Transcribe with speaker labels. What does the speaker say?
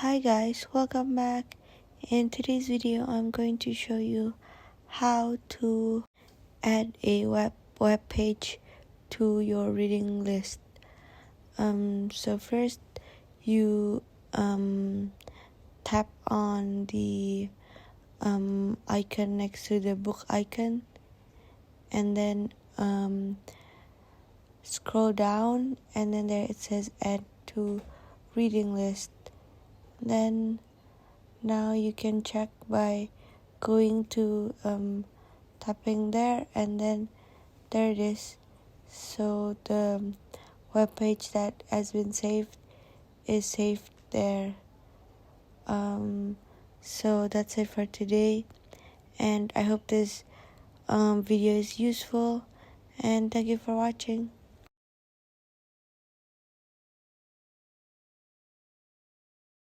Speaker 1: Hi guys, welcome back. In today's video, I'm going to show you how to add a web page to your reading list. So first you tap on the icon next to the book icon, and then scroll down, and then there it says add to reading list. Then now you can check by going to tapping there, and then there it is. So the web page that has been saved is saved there. So that's it for today, and I hope this video is useful, and thank you for watching.